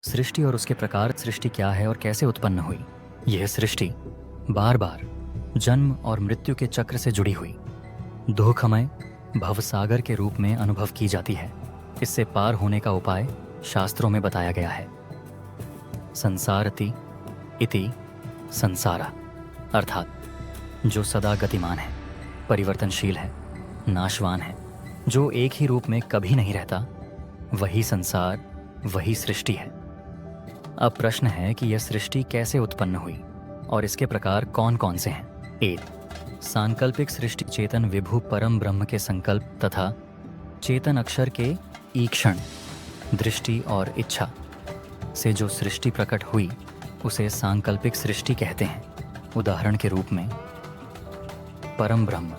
सृष्टि और उसके प्रकार। सृष्टि क्या है और कैसे उत्पन्न हुई? यह सृष्टि बार बार जन्म और मृत्यु के चक्र से जुड़ी हुई दुखमय भवसागर के रूप में अनुभव की जाती है। इससे पार होने का उपाय शास्त्रों में बताया गया है। संसारति इति संसारा, अर्थात जो सदा गतिमान है, परिवर्तनशील है, नाशवान है, जो एक ही रूप में कभी नहीं रहता, वही संसार, वही सृष्टि है। अब प्रश्न है कि यह सृष्टि कैसे उत्पन्न हुई और इसके प्रकार कौन कौन से हैं। 1. सांकल्पिक सृष्टि चेतन विभु परम ब्रह्म के संकल्प तथा चेतन अक्षर के ईक्षण, दृष्टि और इच्छा से जो सृष्टि प्रकट हुई उसे सांकल्पिक सृष्टि कहते हैं। उदाहरण के रूप में परम ब्रह्म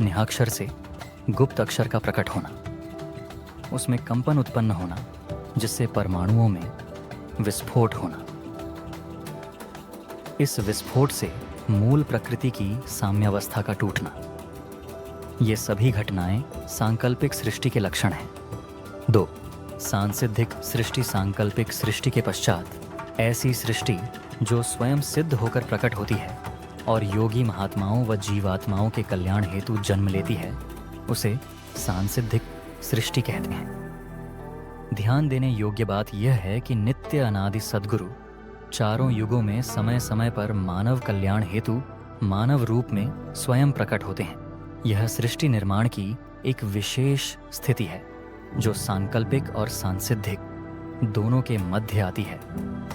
निहाक्षर से गुप्त अक्षर का प्रकट होना, उसमें कंपन उत्पन्न होना जिससे परमाणुओं में विस्फोट होना, इस विस्फोट से मूल प्रकृति की साम्यावस्था का टूटना, ये सभी घटनाएं सांकल्पिक सृष्टि के लक्षण हैं। 2. सांसिद्धिक सृष्टि सांकल्पिक सृष्टि के पश्चात ऐसी सृष्टि जो स्वयं सिद्ध होकर प्रकट होती है और योगी महात्माओं व जीवात्माओं के कल्याण हेतु जन्म लेती है, उसे सांसिद्धिक सृष्टि कहते हैं। ध्यान देने योग्य बात यह है कि नित्य अनादि सद्गुरु चारों युगों में समय समय पर मानव कल्याण हेतु मानव रूप में स्वयं प्रकट होते हैं। यह सृष्टि निर्माण की एक विशेष स्थिति है जो सांकल्पिक और सांसिद्धिक दोनों के मध्य आती है,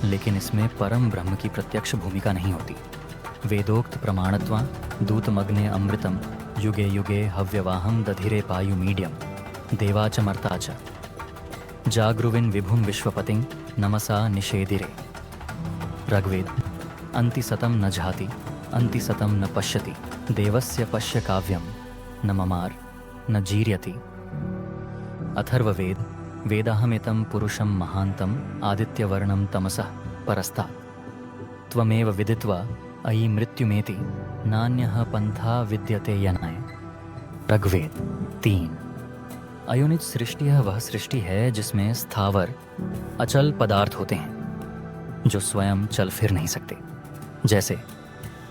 लेकिन इसमें परम ब्रह्म की प्रत्यक्ष भूमिका नहीं होती। वेदोक्त प्रमाणत्वा दूतमग्ने अमृतम युगे युगे हव्यवाहम दधिरे पायु मीडियम देवाच मर्ताच जागृविन विभुम विश्वपतिं नमसा निषेदिरे। ऋग्वेद अंतिसतम न झाति अंतिसतम न पश्यति देवस्य पश्य काव्यम न ममार न जीर्यति। अथर्ववेद वेदाहमितं पुरुषं महान्तं आदित्यवर्णं तमसः परस्तात् त्वमेव विदित्वा अयि मृत्युमेति नान्यः पंथा विद्यते यनाय। ऋग्वेद 3. अयोनिज सृष्टि वह सृष्टि है जिसमें स्थावर अचल पदार्थ होते हैं जो स्वयं चल फिर नहीं सकते, जैसे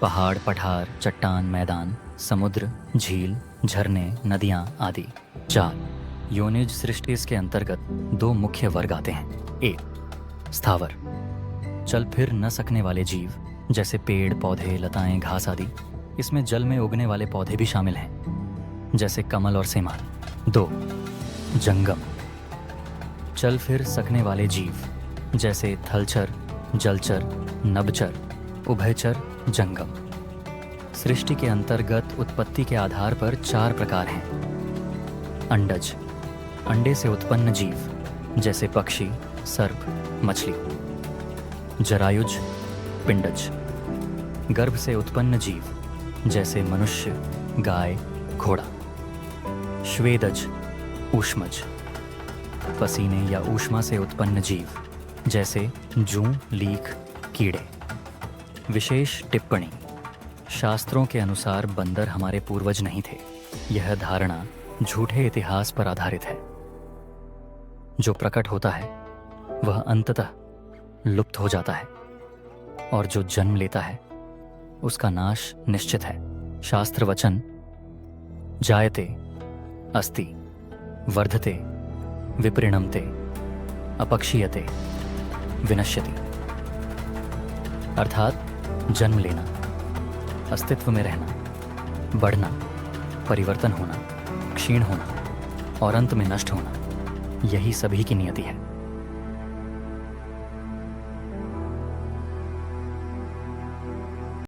पहाड़, पठार, चट्टान, मैदान, समुद्र, झील, झरने, नदियाँ आदि। 4. योनिज सृष्टि के अंतर्गत 2 मुख्य वर्ग आते हैं। 1. स्थावर, चल फिर न सकने वाले जीव जैसे पेड़, पौधे, लताएं, घास आदि। इसमें जल में उगने वाले पौधे भी शामिल हैं, जैसे कमल और सेमाल। 2. जंगम, चल फिर सकने वाले जीव जैसे थलचर, जलचर, नभचर, उभयचर, जंगम। सृष्टि के अंतर्गत उत्पत्ति के आधार पर 4 प्रकार हैं। अंडज, अंडे से उत्पन्न जीव जैसे पक्षी, सर्प, मछली। जरायुज, पिंडज, गर्भ से उत्पन्न जीव जैसे मनुष्य, गाय, घोड़ा। श्वेदज, ऊष्मज, पसीने या ऊष्मा से उत्पन्न जीव जैसे जूं, लीख, कीड़े। विशेष टिप्पणी: शास्त्रों के अनुसार बंदर हमारे पूर्वज नहीं थे। यह धारणा झूठे इतिहास पर आधारित है। जो प्रकट होता है वह अंततः लुप्त हो जाता है और जो जन्म लेता है उसका नाश निश्चित है। शास्त्र वचन जायते, अस्ति, वर्धते, विपरिणमते, अपक्षीयते, विनश्यति, अर्थात जन्म लेना, अस्तित्व में रहना, बढ़ना, परिवर्तन होना, क्षीण होना और अंत में नष्ट होना, यही सभी की नियति है।